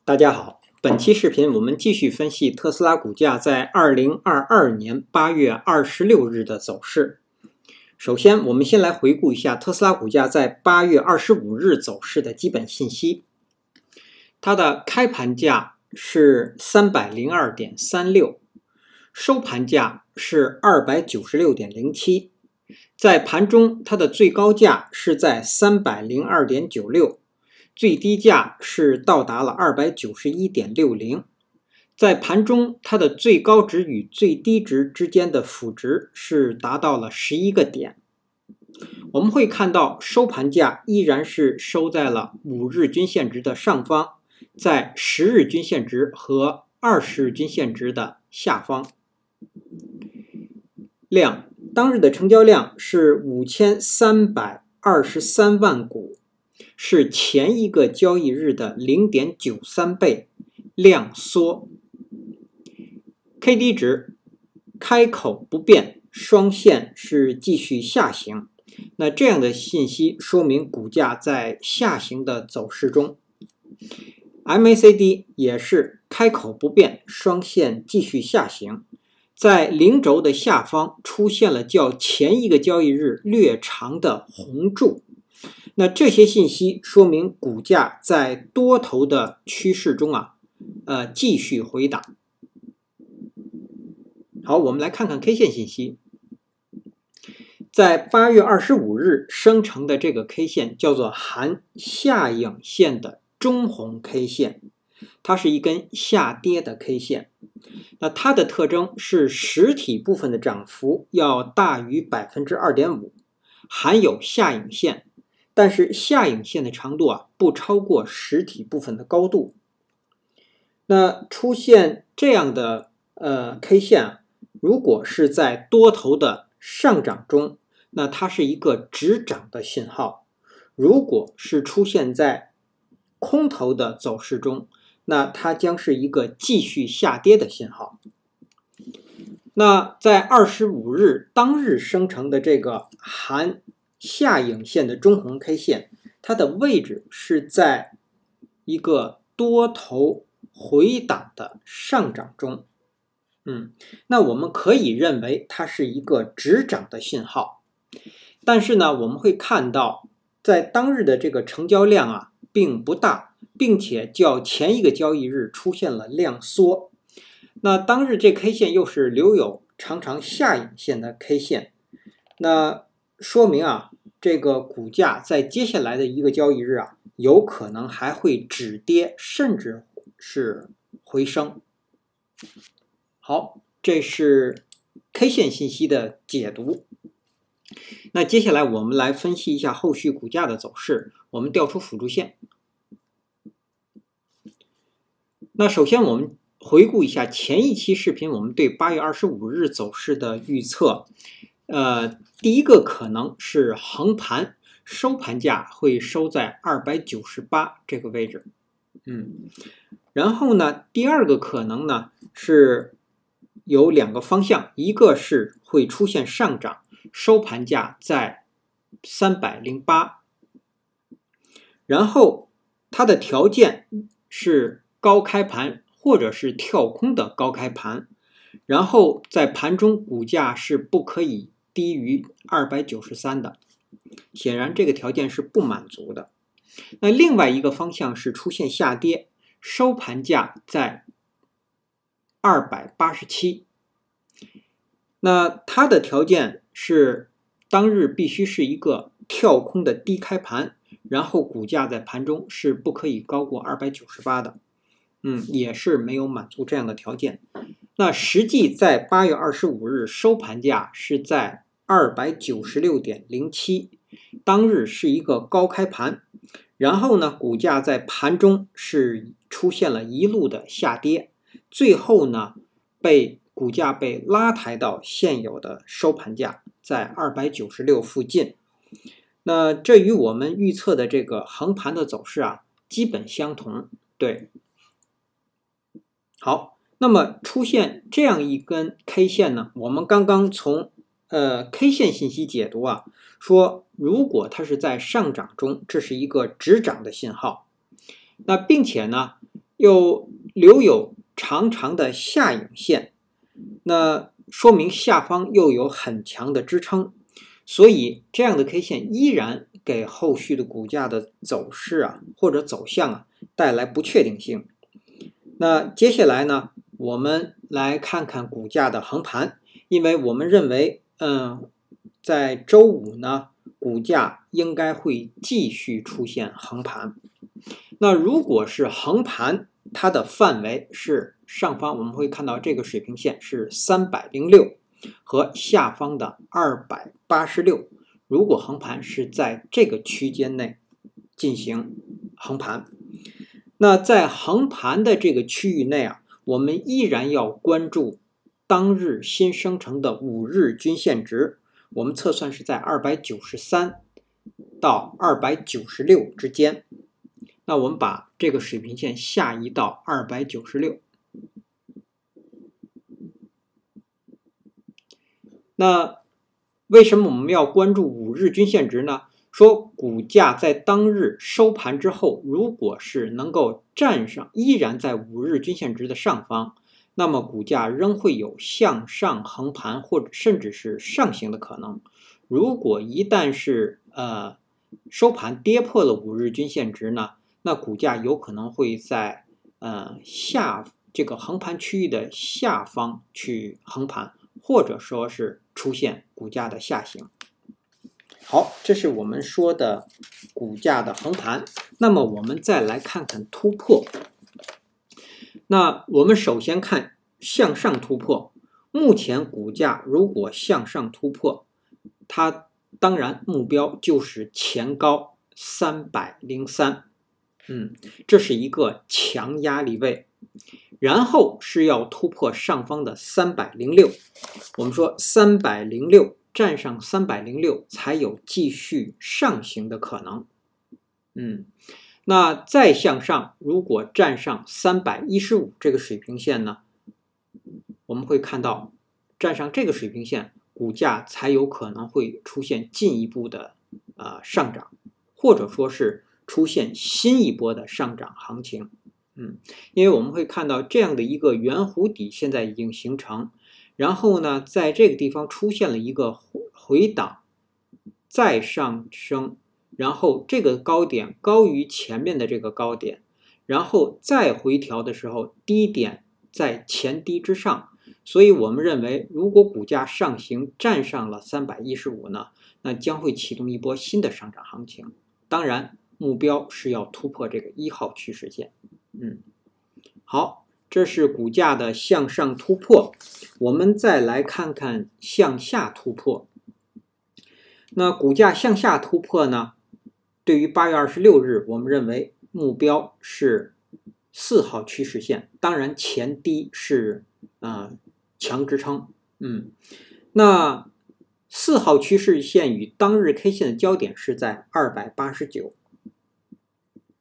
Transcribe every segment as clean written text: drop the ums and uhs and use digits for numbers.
大家好，本期视频我们继续分析特斯拉股价在2022年8月26日的走势。首先，我们先来回顾一下特斯拉股价在8月25日走势的基本信息。它的开盘价是 302.36， 收盘价是 296.07， 在盘中它的最高价是在 302.96，最低价是到达了 291.60， 在盘中它的最高值与最低值之间的负值是达到了11个点。我们会看到收盘价依然是收在了5日均线值的上方，在10日均线值和20日均线值的下方。量，当日的成交量是5323万股，是前一个交易日的 0.93 倍，量缩。KD 值开口不变，双线是继续下行。那这样的信息说明股价在下行的走势中。MACD 也是开口不变，双线继续下行。在零轴的下方出现了较前一个交易日略长的红柱。那这些信息说明股价在多头的趋势中继续回档。好，我们来看看 K 线信息。在8月25日生成的这个 K 线叫做含下影线的中红 K 线，它是一根下跌的 K 线。那它的特征是实体部分的涨幅要大于 2.5%， 含有下影线。但是下影线的长度不超过实体部分的高度。那出现这样的K 线如果是在多头的上涨中，那它是一个止涨的信号；如果是出现在空头的走势中，那它将是一个继续下跌的信号。那在25日当日生成的这个含下影线的中红 K 线，它的位置是在一个多头回档的上涨中。那我们可以认为它是一个止涨的信号。但是呢，我们会看到在当日的这个成交量并不大，并且较前一个交易日出现了量缩。那当日这 K 线又是留有长长下影线的 K 线，那说明这个股价在接下来的一个交易日有可能还会止跌，甚至是回升。好，这是 K 线信息的解读。那接下来我们来分析一下后续股价的走势。我们调出辅助线。那首先我们回顾一下前一期视频我们对8月25日走势的预测。第一个可能是横盘，收盘价会收在298这个位置。然后呢，第二个可能呢是有两个方向，一个是会出现上涨，收盘价在308，然后它的条件是高开盘或者是跳空的高开盘，然后在盘中股价是不可以低于293的，显然这个条件是不满足的。那另外一个方向是出现下跌，收盘价在287，那它的条件是当日必须是一个跳空的低开盘，然后股价在盘中是不可以高过298的。也是没有满足这样的条件。那实际在8月25日收盘价是在296.07，当日是一个高开盘，然后呢，股价在盘中是出现了一路的下跌，最后呢，股价被拉抬到现有的收盘价，在296附近。那这与我们预测的这个横盘的走势基本相同。对。好，那么出现这样一根 K 线呢，我们刚刚从K 线信息解读说如果它是在上涨中，这是一个止涨的信号。那并且呢，又留有长长的下影线，那说明下方又有很强的支撑，所以这样的 K 线依然给后续的股价的走势或者走向带来不确定性。那接下来呢，我们来看看股价的横盘，因为我们认为在周五呢，股价应该会继续出现横盘。那如果是横盘，它的范围是上方我们会看到这个水平线是306和下方的286，如果横盘是在这个区间内进行横盘，那在横盘的这个区域内我们依然要关注当日新生成的5日均线值，我们测算是在293到296之间。那我们把这个水平线下移到296。那为什么我们要关注5日均线值呢？说股价在当日收盘之后，如果是能够站上，依然在5日均线值的上方，那么股价仍会有向上横盘或者甚至是上行的可能。如果一旦是收盘跌破了5日均线值呢，那股价有可能会在这个横盘区域的下方去横盘，或者说是出现股价的下行。好，这是我们说的股价的横盘。那么我们再来看看突破。那我们首先看向上突破。目前股价如果向上突破，它当然目标就是前高303，这是一个强压力位。然后是要突破上方的306，我们说306站上306才有继续上行的可能。那再向上，如果站上315这个水平线呢，我们会看到站上这个水平线，股价才有可能会出现进一步的上涨，或者说是出现新一波的上涨行情。因为我们会看到这样的一个圆弧底现在已经形成，然后呢，在这个地方出现了一个回档，再上升，然后这个高点高于前面的这个高点，然后再回调的时候，低点在前低之上，所以我们认为，如果股价上行站上了315呢，那将会启动一波新的上涨行情。当然，目标是要突破这个1号趋势线。好，这是股价的向上突破。我们再来看看向下突破。那股价向下突破呢，对于8月26日，我们认为目标是4号趋势线，当然前低是强支撑。那4号趋势线与当日 K 线的交点是在289。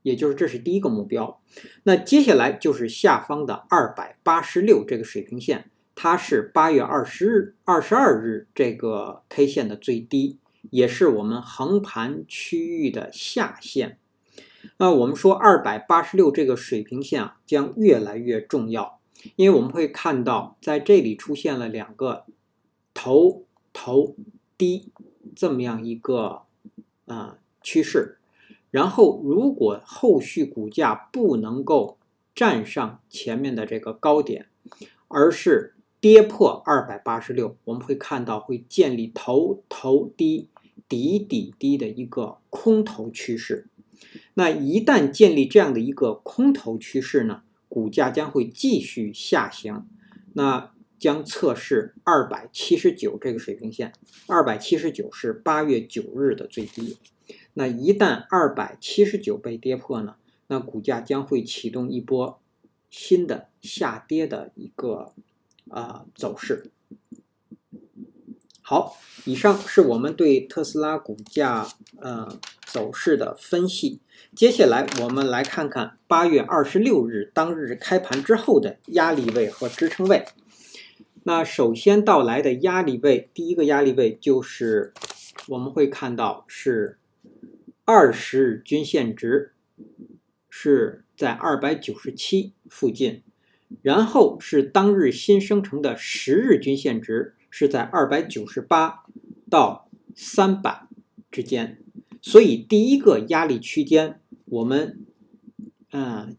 也就是这是第一个目标。那接下来就是下方的286这个水平线，它是8月22日这个 K 线的最低，也是我们横盘区域的下限。我们说286这个水平线将越来越重要，因为我们会看到在这里出现了2个头低这么样一个趋势。然后如果后续股价不能够站上前面的这个高点，而是跌破286，我们会看到会建立头低底低的一个空头趋势。那一旦建立这样的一个空头趋势呢，股价将会继续下行，那将测试279这个水平线。279是8月9日的最低。那一旦279被跌破呢，那股价将会启动一波新的下跌的一个走势。好，以上是我们对特斯拉股价走势的分析。接下来我们来看看8月26日当日开盘之后的压力位和支撑位。那首先到来的压力位，第一个压力位就是我们会看到是20日均线值是在297附近，然后是当日新生成的10日均线值是在298到300之间，所以第一个压力区间我们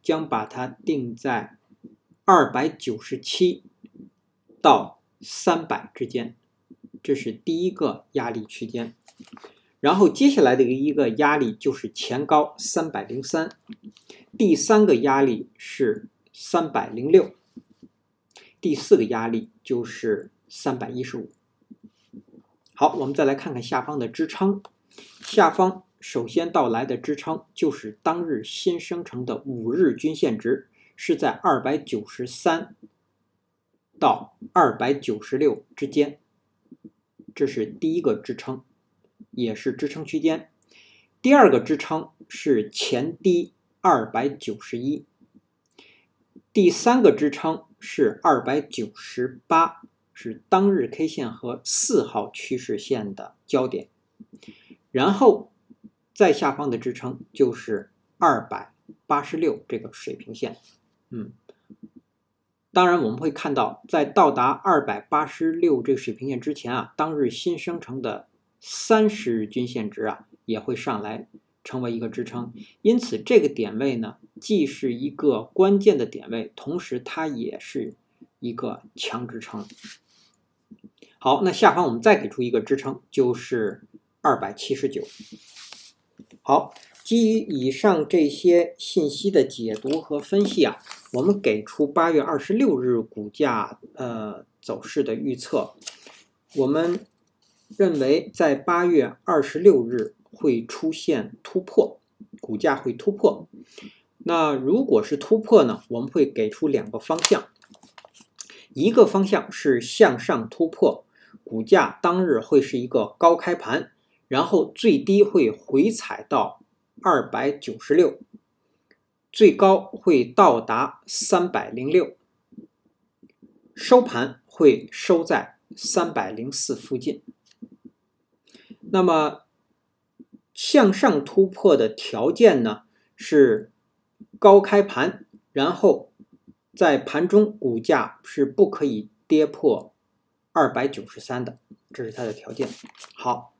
将把它定在297到300之间，这是第一个压力区间。然后接下来的一个压力就是前高303，第三个压力是306，第四个压力就是315。好，我们再来看看下方的支撑。下方首先到来的支撑就是当日新生成的5日均线值，是在293到296之间，这是第一个支撑，也是支撑区间。第二个支撑是前低291，第三个支撑是298，是当日 K 线和4号趋势线的交点。然后再下方的支撑就是286这个水平线。当然我们会看到，在到达286这个水平线之前当日新生成的30日均线值也会上来成为一个支撑。因此这个点位呢，既是一个关键的点位，同时它也是一个强支撑。好，那下方我们再给出一个支撑，就是279。好，基于以上这些信息的解读和分析我们给出8月26日股价走势的预测。我们认为在8月26日会出现突破，股价会突破。那如果是突破呢，我们会给出2个方向。一个方向是向上突破，股价当日会是一个高开盘，然后最低会回踩到296，最高会到达306，收盘会收在304附近。那么向上突破的条件呢，是高开盘，然后在盘中股价是不可以跌破293的，这是它的条件。好，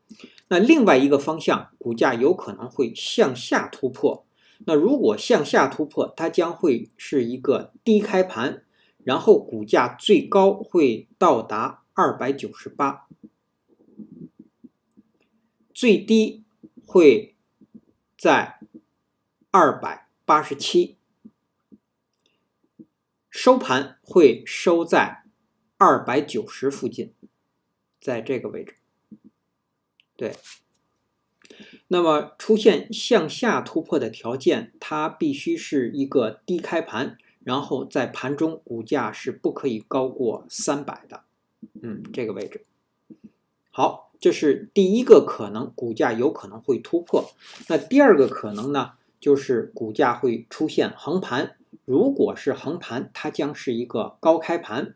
那另外一个方向，股价有可能会向下突破。那如果向下突破，它将会是一个低开盘，然后股价最高会到达298，最低会在287，收盘会收在290附近，在这个位置。对，那么出现向下突破的条件，它必须是一个低开盘，然后在盘中股价是不可以高过300的，这个位置。好，这是第一个可能，股价有可能会突破。那第二个可能呢，就是股价会出现横盘。如果是横盘，它将是一个高开盘，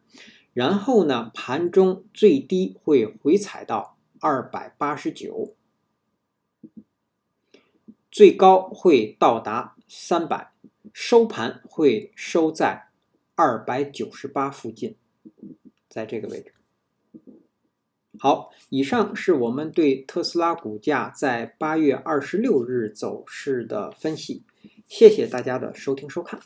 然后呢，盘中最低会回踩到289，最高会到达300，收盘会收在298附近，在这个位置。好，以上是我们对特斯拉股价在8月26日走势的分析，谢谢大家的收听收看。